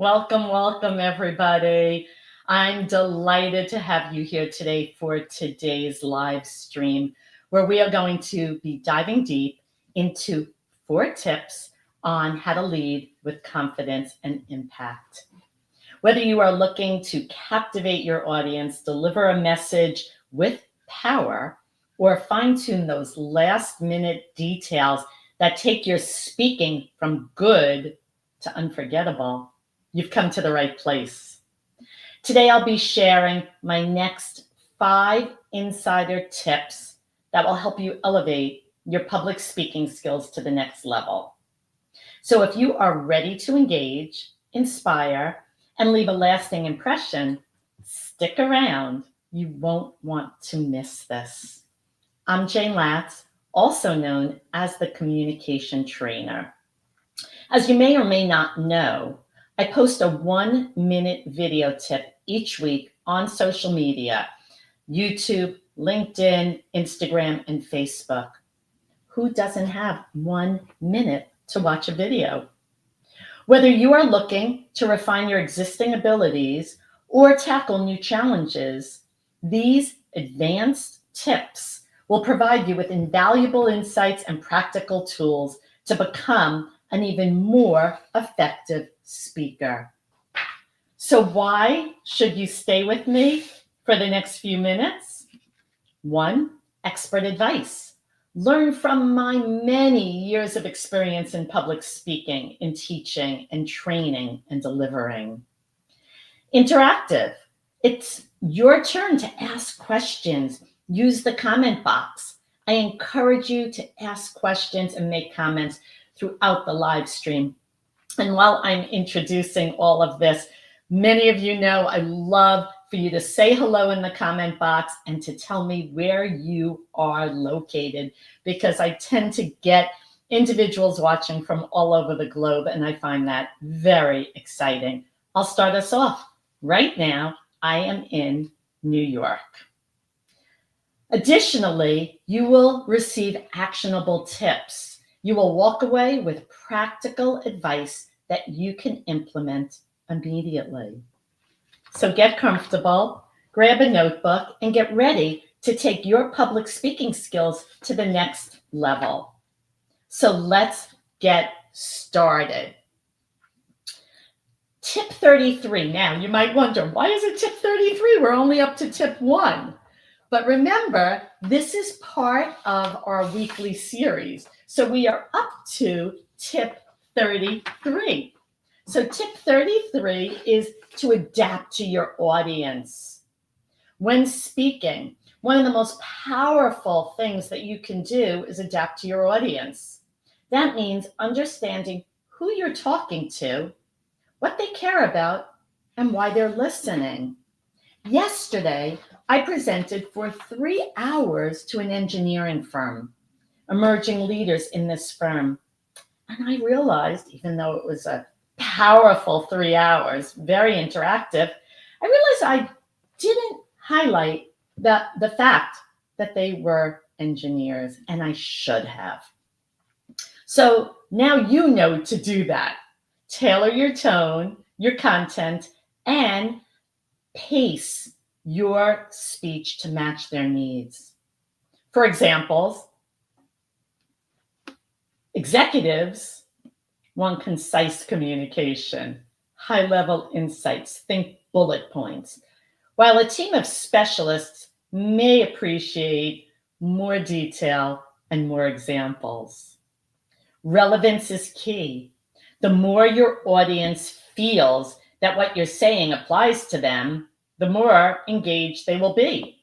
Welcome, welcome, everybody. I'm delighted to have you here today for today's live stream, where we are going to be diving deep into 4 tips on how to lead with confidence and impact. Whether you are looking to captivate your audience, deliver a message with power, or fine tune those last minute details that take your speaking from good to unforgettable, you've come to the right place. Today, I'll be sharing my next 5 insider tips that will help you elevate your public speaking skills to the next level. So, if you are ready to engage, inspire, and leave a lasting impression, stick around. You won't want to miss this. I'm Jayne Latz, also known as the Communication Trainer. As you may or may not know, I post a 1-minute video tip each week on social media: YouTube, LinkedIn, Instagram, and Facebook. Who doesn't have 1 minute to watch a video? Whether you are looking to refine your existing abilities or tackle new challenges, these advanced tips will provide you with invaluable insights and practical tools to become an even more effective speaker. So why should you stay with me for the next few minutes? 1, expert advice. Learn from my many years of experience in public speaking, in teaching and training and delivering. Interactive. It's your turn to ask questions. Use the comment box. I encourage you to ask questions and make comments throughout the live stream. And while I'm introducing all of this, many of you know I love for you to say hello in the comment box and to tell me where you are located, because I tend to get individuals watching from all over the globe, and I find that very exciting. I'll start us off. Right now, I am in New York. Additionally, you will receive actionable tips. You will walk away with practical advice that you can implement immediately. So get comfortable, grab a notebook, and get ready to take your public speaking skills to the next level. So let's get started. Tip 33. Now, you might wonder, why is it tip 33? We're only up to tip 1. But remember, this is part of our weekly series. So we are up to tip 33. So tip 33 is to adapt to your audience. When speaking, one of the most powerful things that you can do is adapt to your audience. That means understanding who you're talking to, what they care about, and why they're listening. Yesterday, I presented for 3 hours to an engineering firm, emerging leaders in this firm. And I realized, even though it was a powerful 3 hours, very interactive, I realized I didn't highlight the fact that they were engineers, and I should have. So now you know to do that. Tailor your tone, your content, and pace your speech to match their needs. For examples, executives want concise communication, high-level insights, think bullet points, while a team of specialists may appreciate more detail and more examples. Relevance is key. The more your audience feels that what you're saying applies to them, the more engaged they will be.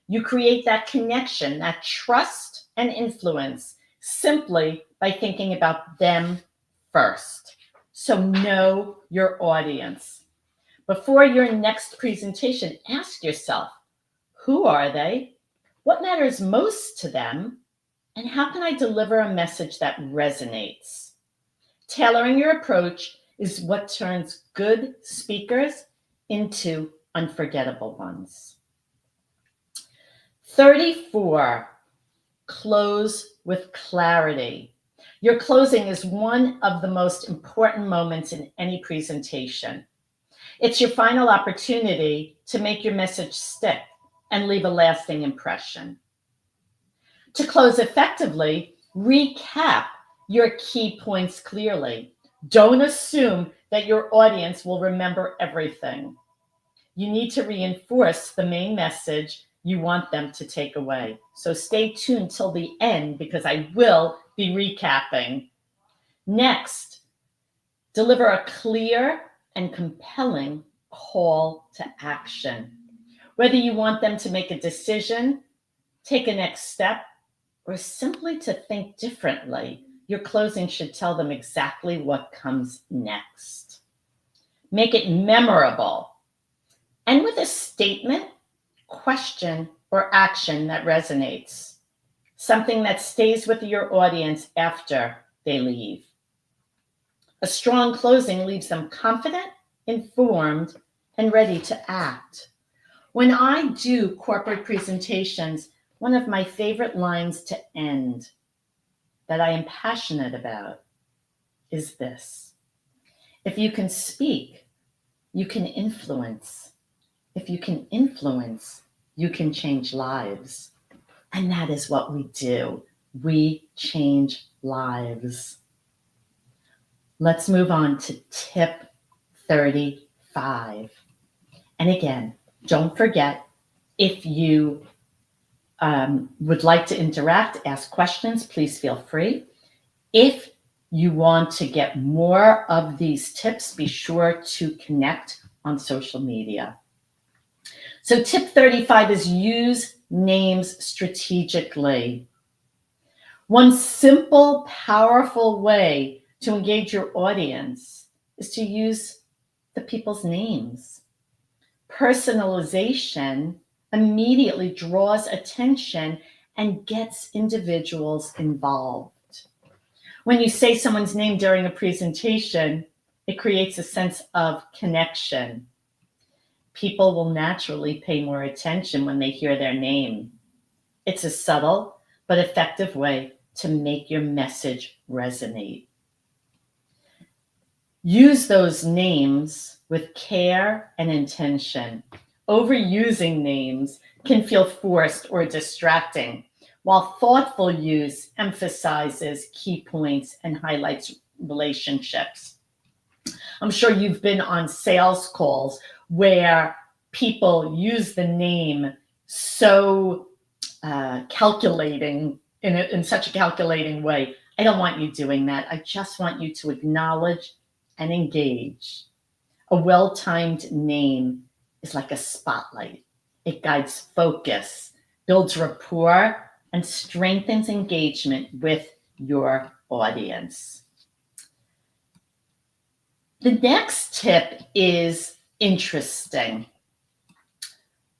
You create that connection, that trust and influence simply by thinking about them first. So know your audience. Before your next presentation, ask yourself, who are they? What matters most to them? And how can I deliver a message that resonates? Tailoring your approach is what turns good speakers into unforgettable ones. 34, close with clarity. Your closing is one of the most important moments in any presentation. It's your final opportunity to make your message stick and leave a lasting impression. To close effectively, recap your key points clearly. Don't assume that your audience will remember everything. You need to reinforce the main message you want them to take away. So stay tuned till the end because I will be recapping. Next, deliver a clear and compelling call to action. Whether you want them to make a decision, take a next step, or simply to think differently, your closing should tell them exactly what comes next. Make it memorable. And with a statement, question, or action that resonates. Something that stays with your audience after they leave. A strong closing leaves them confident, informed, and ready to act. When I do corporate presentations, one of my favorite lines to end that I am passionate about is this: if you can speak, you can influence. If you can influence, you can change lives. And that is what we do. We change lives. Let's move on to tip 35. And again, don't forget, if you would like to interact, ask questions, please feel free. If you want to get more of these tips, be sure to connect on social media. So tip 35 is use names strategically. One simple, powerful way to engage your audience is to use the people's names. Personalization immediately draws attention and gets individuals involved. When you say someone's name during a presentation, it creates a sense of connection. People will naturally pay more attention when they hear their name. It's a subtle but effective way to make your message resonate. Use those names with care and intention. Overusing names can feel forced or distracting, while thoughtful use emphasizes key points and highlights relationships. I'm sure you've been on sales calls where people use the name so calculating in such a calculating way. I don't want you doing that. I just want you to acknowledge and engage. A well-timed name is like a spotlight. It guides focus, builds rapport, and strengthens engagement with your audience. The next tip is interesting.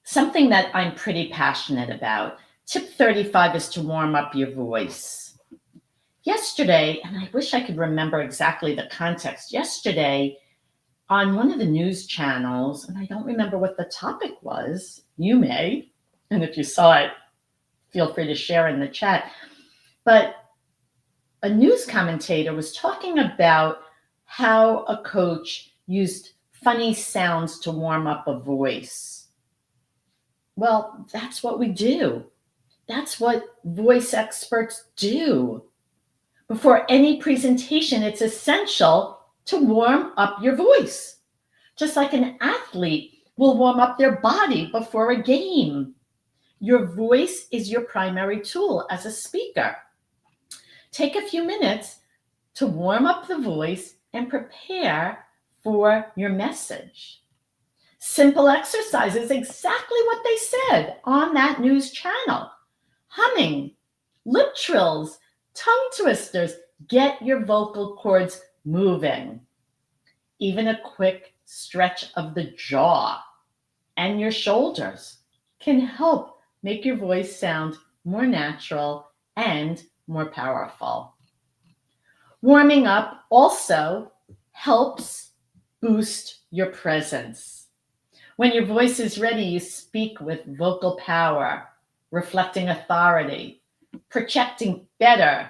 Something that I'm pretty passionate about. Tip 35 is to warm up your voice. Yesterday, and I wish I could remember exactly the context, yesterday on one of the news channels, and I don't remember what the topic was, you may, and if you saw it, feel free to share in the chat, but a news commentator was talking about how a coach used funny sounds to warm up a voice. Well, that's what we do. That's what voice experts do. Before any presentation, it's essential to warm up your voice. Just like an athlete will warm up their body before a game. Your voice is your primary tool as a speaker. Take a few minutes to warm up the voice and prepare for your message. Simple exercises, exactly what they said on that news channel. Humming, lip trills, tongue twisters, get your vocal cords moving. Even a quick stretch of the jaw and your shoulders can help make your voice sound more natural and more powerful. Warming up also helps boost your presence. When your voice is ready, you speak with vocal power, reflecting authority, projecting better,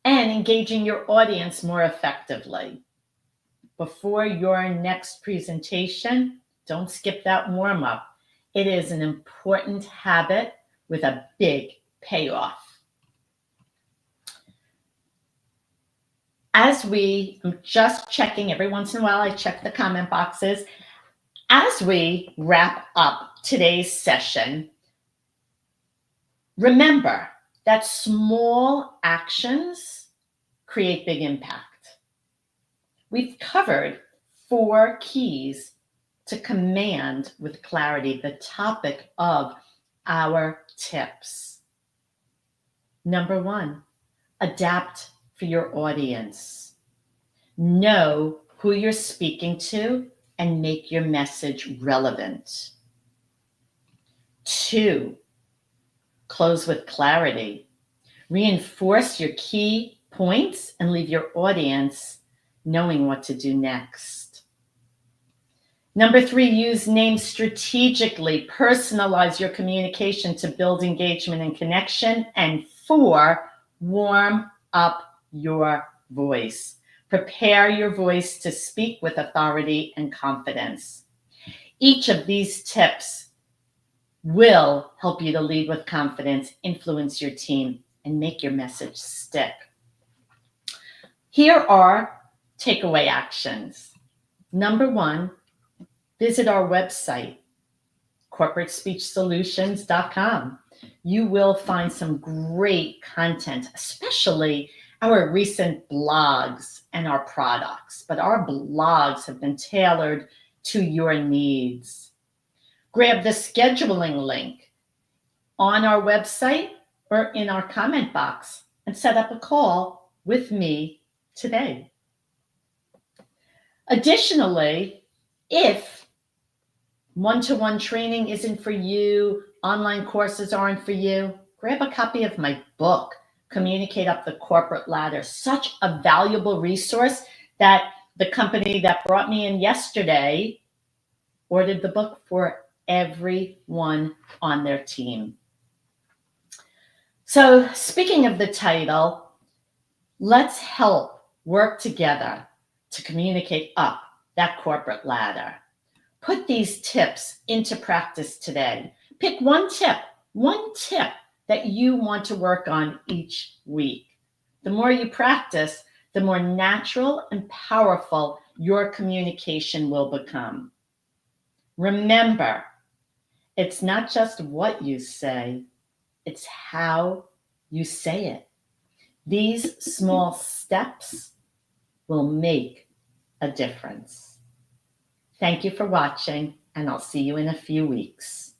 and engaging your audience more effectively. Before your next presentation, don't skip that warm up. It is an important habit with a big payoff. I'm just checking every once in a while, I check the comment boxes. As we wrap up today's session, remember that small actions create big impact. We've covered 4 keys to command with clarity the topic of our tips. Number 1, adapt for your audience. Know who you're speaking to and make your message relevant. 2, close with clarity. Reinforce your key points and leave your audience knowing what to do next. Number 3, use names strategically. Personalize your communication to build engagement and connection. And 4, warm up your voice. Prepare your voice to speak with authority and confidence. Each of these tips will help you to lead with confidence, influence your team, and make your message stick. Here are takeaway actions. Number 1, visit our website, corporatespeechsolutions.com. You will find some great content, especially our recent blogs and our products. But our blogs have been tailored to your needs. Grab the scheduling link on our website or in our comment box and set up a call with me today. Additionally, if one-to-one training isn't for you, online courses aren't for you, grab a copy of my book, Communicate Up the Corporate Ladder. Such a valuable resource that the company that brought me in yesterday ordered the book for everyone on their team. So speaking of the title, let's help work together to communicate up that corporate ladder. Put these tips into practice today. Pick one tip that you want to work on each week. The more you practice, the more natural and powerful your communication will become. Remember, it's not just what you say, it's how you say it. These small steps will make a difference. Thank you for watching, and I'll see you in a few weeks.